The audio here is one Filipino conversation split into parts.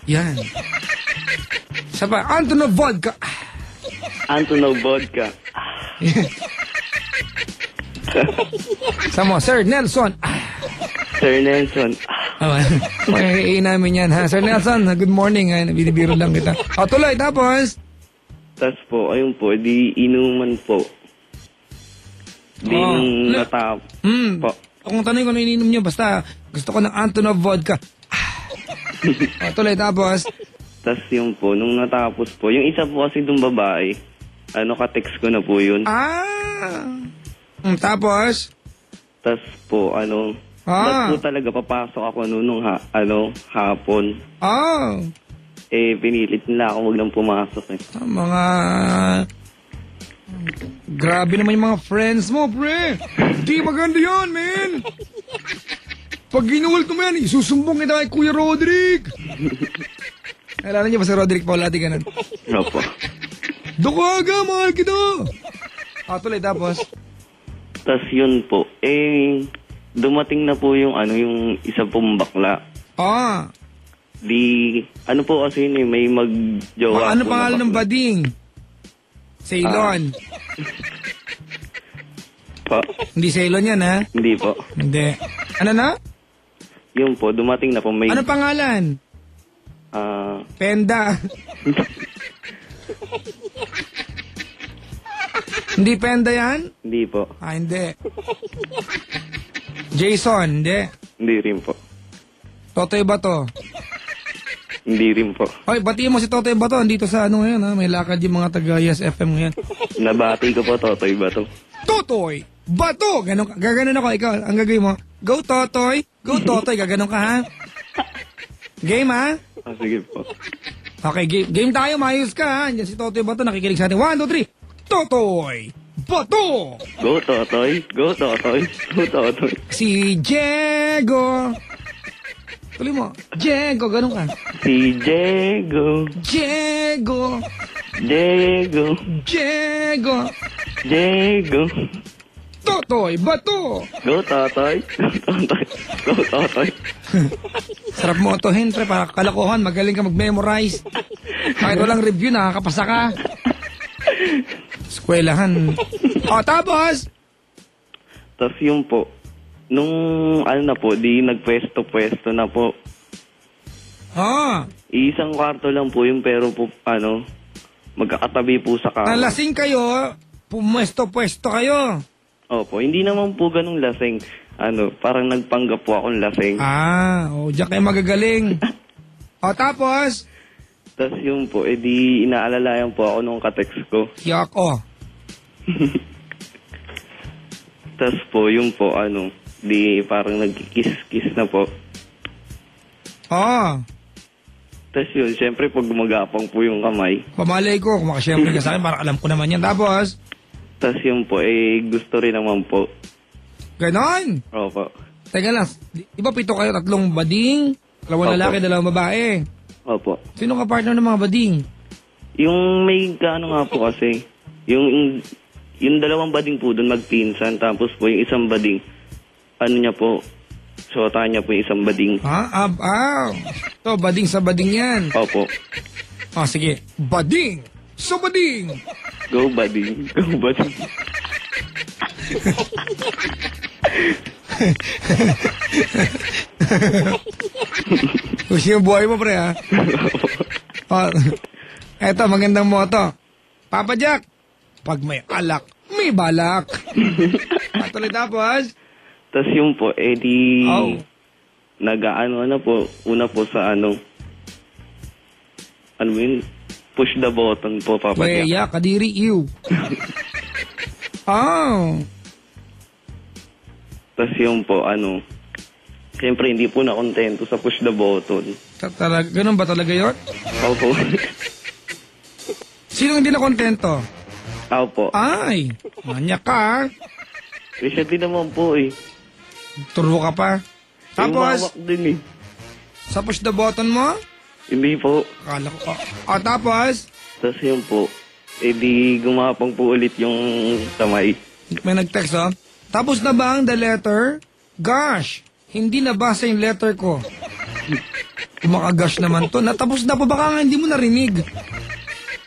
Yan. Isa pa, Antonov Vodka. Antonov Vodka. Sama, Sir Nelson. Sir Nelson. May namin yan, ha? Sir Nelson, good morning. Binibiro lang kita. O, tuloy, tapos? Tas po, ayun po, di inuman po. Di nung natap. Po. Kung tanong ko na ininom nyo, basta gusto ko ng Antonov Vodka. O, tuloy, tapos? Tas yung po, nung natapos po, yung isa po kasi dong babae, ka-text ko na po yun. Tapos? Tas po, tas po talaga papasok ako nung hapon. Pinilit nila ako wag nang pumasok eh. Mga... Grabe naman yung mga friends mo, pre. Di maganda yan, man. Pag ginuwal ko man, isusumbong kita kay Kuya Roderick. Alala niyo ba si Roderick Paulati ganun? Opo. Dukaga, mahal kita. Tuloy, tapos? Tas yun po, dumating na po yung yung isa pong bakla. Di, po kasi yun may magjowa. Ano pangalan ng bading? Ceylon. Po? Hindi Ceylon yan, ha? Hindi po. Hindi. Ano na? Yun po, dumating na po may... Ano pangalan? Penda. Hindi Penda yan? Hindi po. Hindi. Jason, hindi. Hindi rin po. Totoy Bato. Hindi rin po. Hoy, batiin mo si Totoy Bato. Andito sa ngayon, ha? May lakad yung mga taga-Yes FM ngayon. Nabati ko po, Totoy Bato. Totoy Bato! Gaganon ako, ikaw. Ang gagawin mo, go Totoy! Go Totoy! Gaganon ka, ha? Game, ha? Sige po. Okay, game tayo. Mayos ka, ha? Diyan si Totoy Bato nakikinig sa atin. 1, 2, 3. Totoy Bato! Go Totoy! Go Totoy! Go Totoy! Si Diego! Tuloy mo. Diego, ganun ka. Si Diego. Diego. Diego. Diego. Diego. Totoy Bato! Go Totoy! Go Totoy! Go Totoy! Sarap mo otohin, pre. Para kalokohan, magaling ka mag-memorize. Kahit walang review, nakakapasa ka. Eskwelahan. Tapos? Tapos yun po, nung na po, di nagpwesto-pwesto na po. Isang kwarto lang po yun, pero po, magkakatabi po sa kama. Nalasing kayo, pumwesto-pwesto kayo. Opo, hindi naman po ganung lasing. Parang nagpanggap po akong lasing. Diyan kayo magagaling. Tapos? Tapos yun po, di inaalalayan po ako nung ka-text ko. Yako. Tapos po, yun po, di parang nagkikiss-kiss na po. Tapos yun, syempre pag gumagapang po yung kamay. Pamalay ko, kung makasyempre ka sa akin, parang alam ko naman yan. Tapos? Tapos yun po, gusto rin naman po. Ganon? Opo. Teka lang, di ba 7 kayo, 3 bading? 2 lalaki, 2 babae? Opo. Sino ka partner ng mga bading? Yung may nga po kasi, yung 2 bading po doon magpinsan, tapos po yung isang bading, niya po, sota niya po yung isang bading. So, bading sa bading yan. Opo. Sige. Bading sa bading! Go bading. Go bading. Gusto yung buhay mo, pre, ha? Eto, magandang moto. Papa Jack, pag may alak, may balak. Patuloy tapos? Tapos yung po, nag-ano po, una po sa push the button po, Papa Jack. Weya, kadiri, ew. Tapos yung po, siyempre hindi po na-kontento sa push the button. Ganun ba talaga yun? Opo. Sino hindi na-kontento? Opo. Ay, manyak ka, ha? Siya din naman po, Turo ka pa. Tapos? Yung hawak din, Sa push the button mo? Hindi po. Akala ko. Tapos? Tapos yun po, di gumapang po ulit yung kamay. May nag-text, Tapos na ba ang the letter? Gosh, hindi nabasa yung letter ko. Kumakagas naman to. Natapos na pa baka nga hindi mo narinig.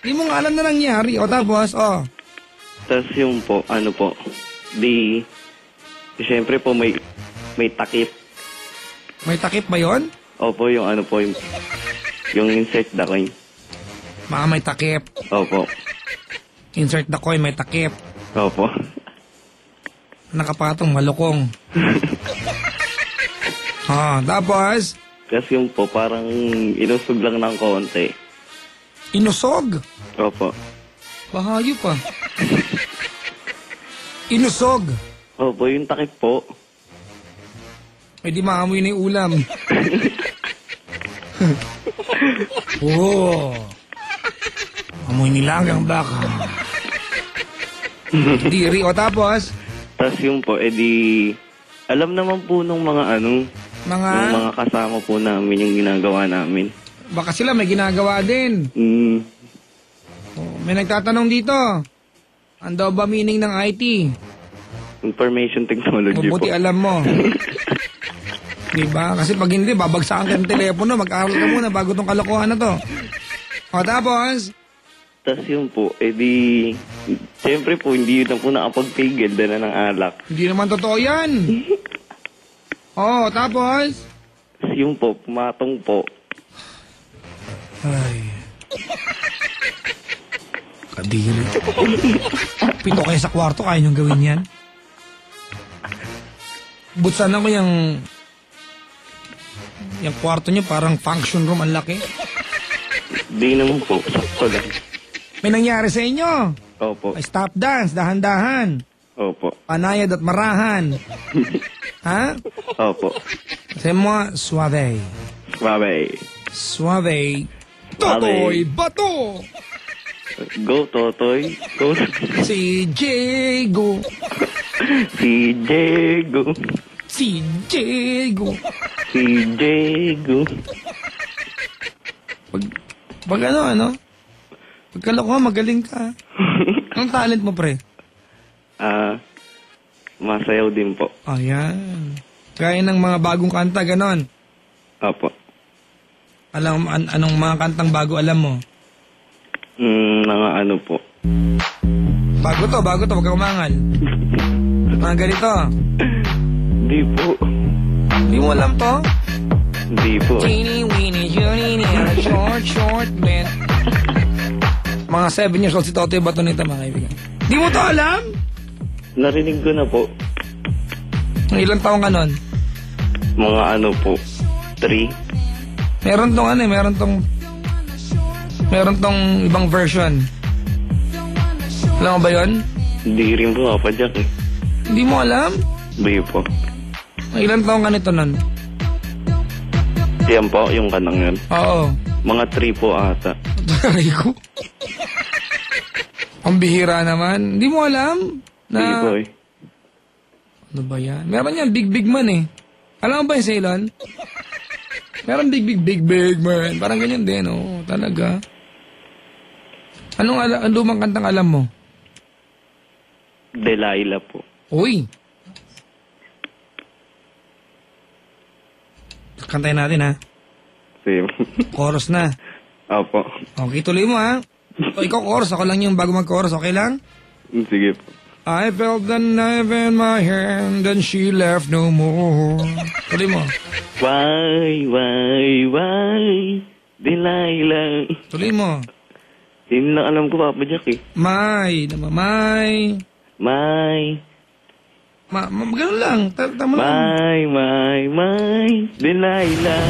Hindi mo nga alam na nangyari. O tapos, Tas yung po, ano po, siyempre po may takip. May takip ba yon? Opo, yung ano po, yung insert the coin. Baka may takip. Opo. Insert the coin, may takip. Opo. Nakapatong, malukong. Tapos? Kasi yung po, parang inusog lang ng konti. Inusog? Opo. Bahayo pa. Inusog? Opo, yung takip po. Eh di maamoy na yung ulam. Oh. Amoy nilagang baka. Diri. O tapos? Tas yung po, alam naman po nung mga nung mga kasama po namin yung ginagawa namin. Baka sila may ginagawa din. May nagtatanong dito. Ano daw ba meaning ng IT? Information technology Mabuti po. alam mo. Diba? Kasi pag hindi, babagsakan ka ng telepono, mag-aral ka muna bago tong kalokohan na to. O tapos? Tas yun po, siyempre po, hindi yun na po nakapagpigil dala ng alak. Hindi naman totoo yan. Tapos? Tas yun po, pumatong po. Ay. Kadiri. Pito kayo sa kwarto, kaya niyong gawin yan? Butsan ako yung kwarto niyo parang function room, ang laki. Di naman po, sakto lang. May nangyari sa inyo? Opo. Ay, stop dance, dahan-dahan. Opo. Panayad at marahan. Ha? Opo. Kasi mo, suave. Suave. Suave. Totoy bato! Go, Totoy. Go. Si Diego. Si Diego. Si Diego. Si Diego. Pag ano? Pagkalokohan, magaling ka. Anong talent mo, pre? Masayaw din po. Ayan. Kaya ng mga bagong kanta, ganon. Opo. Anong mga kantang bago alam mo? Mga ano po. Bago to, huwag ka umangal. Mga ganito. Hindi po. Hindi mo alam to? Hindi po. Teeny weeny, Johnny, short, man. Mga 7 years old si Totoy Bato nito, mga kaibigan. Hindi mo to alam? Narinig ko na po. Ilang taong ka nun? Mga ano po. 3. Meron tong ibang version. Alam mo ba yun? Hindi rin po, Papa Jack eh. Hindi mo alam? Hindi po. Ilang taong ka nito nun? Yan po, yung kanang yun. Oo. Mga 3 po ata. Taray ko. Ang bihira naman. Hindi mo alam? Hindi po eh. Ano ba yan? Meron yan, big man eh. Alam mo ba yung Ceylon? Meron big man. Parang ganyan din, oh. Talaga. Anong lumang kantang alam mo? Delilah po. Uy! Kantayin natin, ha? Same. Chorus na. Opo. Okay, tuloy mo, ha? O, ikaw chorus. Ako lang yung bago mag-chorus. Okay lang? Sige po. I felt the knife in my hand and she left no more. Tuloy mo. Why, Delilah. Tuloy mo. Yun lang alam ko, Papa Jack eh. May. Ganun lang. Tama lang. My, Delilah.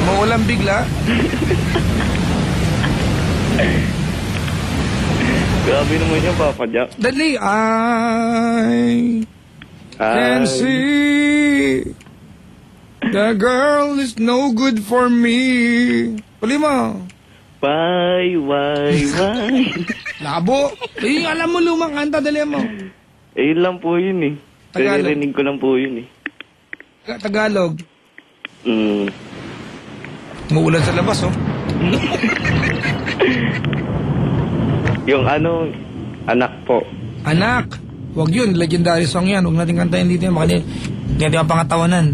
Maulang bigla. Grabe naman yung Papa Jack. Dali. I can see the girl is no good for me. Tuloy mo. Why? Labo. Alam mo lumang kanta, dali mo. Yun lang po yun eh. Tagalog. Narinig ko lang po yun eh. Tagalog. Mm. Muulan sa labas, oh. Yung anak po. Anak. Huwag yun, legendary song yan. Huwag natin kantayin dito yan. Baka hindi natin mapangatawanan.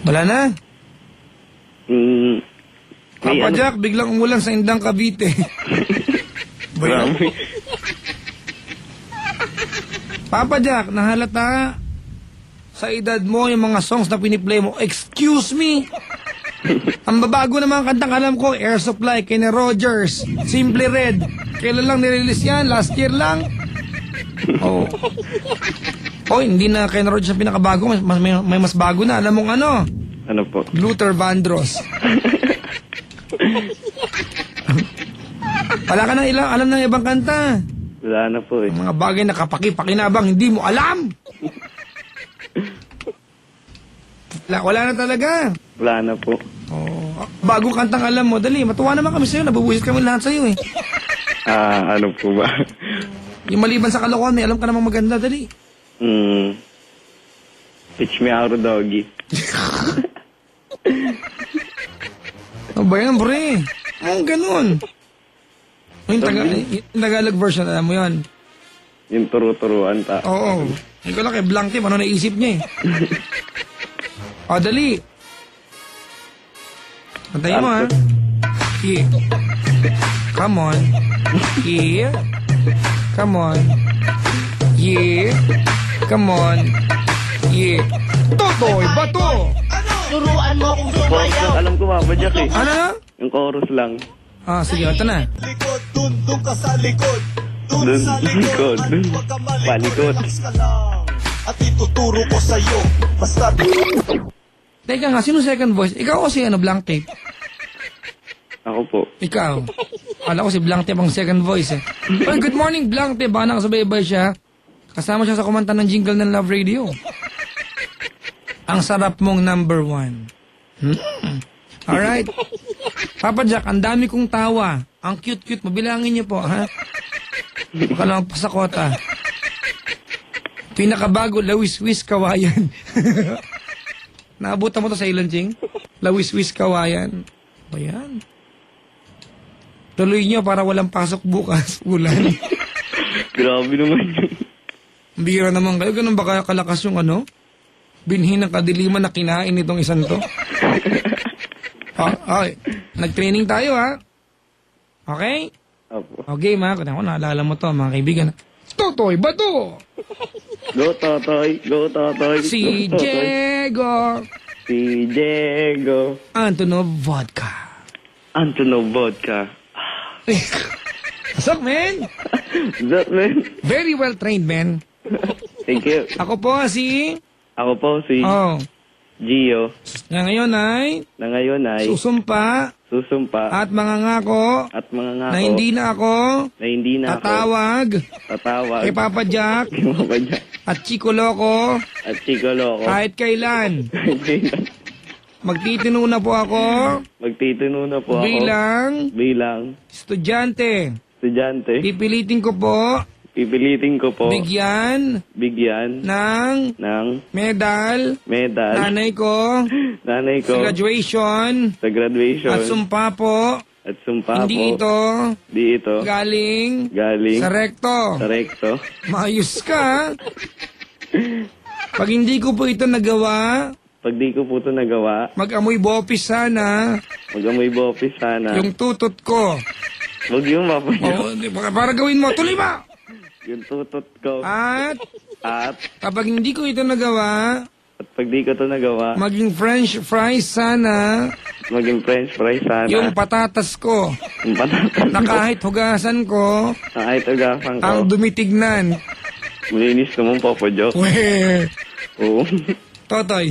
Wala na? Papa Jack, biglang umulan sa Indang Cavite. Marami. Papa Jack, nahalata sa edad mo yung mga songs na piniplay mo. Excuse me! Ang babago na mga kantang alam ko, Air Supply, Kenny Rogers, Simply Red. Kailan lang nirelease yan? Last year lang? Oh. Oh, hindi na Kenny Rogers ang pinakabago. May mas bago na. Alam mong ano? Ano po? Luther Vandross. Wala ka nang alam ng ibang kanta. Wala na po eh. Ang mga bagay na kapaki-pakinabang, hindi mo alam. Wala na talaga. Wala na po. Oh, bagong kantang alam mo, dali, matuwa naman kami sa'yo, nabubusit kami lahat sa'yo eh. Ano po ba? Yung maliban sa kalokohan, may alam ka namang maganda, dali. Teach me how to doggy. Ano ba yan, pre? Oh, ganun. Yung Tagalog version, alam mo yun? Yung turu-turuan ta. Oo. Hindi ko lang kay Blank Tip, ano naisip niya eh. O, dali. Antayin mo ha. Here. Come on. Here. Come on. Here. Come on. Here. Totoy, bato! Turuan mo akong Chorus sumayaw. lang, alam ko Papa Jack eh. Ano na? Yung chorus lang. Sige, ito na. Likod, dun ka sa likod. Dun Dun sa sa likod, likod. dun. Huwag ka malikod, Palikod. relax ka lang. At ituturo ko sa'yo. Basta Teka nga, sino second voice? Ikaw o si Blank Tape? Ako po. Ikaw. Kala ko si Blank Tape ang second voice eh. Oy, good morning Blank Tape. Baka nakasabay-bay siya. Kasama siya sa kumanta ng jingle ng Love Radio. Ang sarap mong number 1. Alright. Papa Jack, ang dami kong tawa. Ang cute-cute. Mabilangin niyo po, ha? Baka lang pasakota. Pinakabago, Lawis-wis kawayan. Naabutan mo to sa Ilanching? Lawis-wis kawayan. Ayan. Tuloy nyo para walang pasok bukas. Ulan. Grabe naman yun. Bira naman kayo. Ganun ba kaya kalakas yung binhi ng kadiliman na kinain itong isang to? Okay. Nag-training tayo, ha? Okay? Opo. Okay, mga kung naalala mo to, mga kaibigan. Totoy, bato! Go Totoy, go Totoy. Si go, Totoy. Diego Si Diego. Antonov Vodka. Antonov Vodka. What's up, man? That man. Very well trained, man. Thank you. Ako po si... Ako po si Gio. Na ngayon ay... Na ngayon ay susumpa susumpa at mangangako at mga ngako na hindi na ako tatawag tatawag kay Papa Jack kay Papa Jack at Chico Loco at Chico Loco. kahit kailan. Magtitino na po ako Magtitino na po ako bilang estudyante. Pipilitin ko po bigyan ng medal nanay ko sa graduation at sumpa po hindi ito galing sa rekto. Maayos ka. Pag hindi ko po ito nagawa, mag-amoy bopis sana yung tutot ko. Huwag yung mapayo. Para gawin mo, tuloy ba? Yung tutot ko. At At kapag hindi ko ito nagawa, pag di ko ito nagawa, maging french fries sana yung patatas ko yung patatas na kahit hugasan ko kahit agasan ko, ang dumitignan. malinis naman Papa Joe. Weh, Oo. Totoy.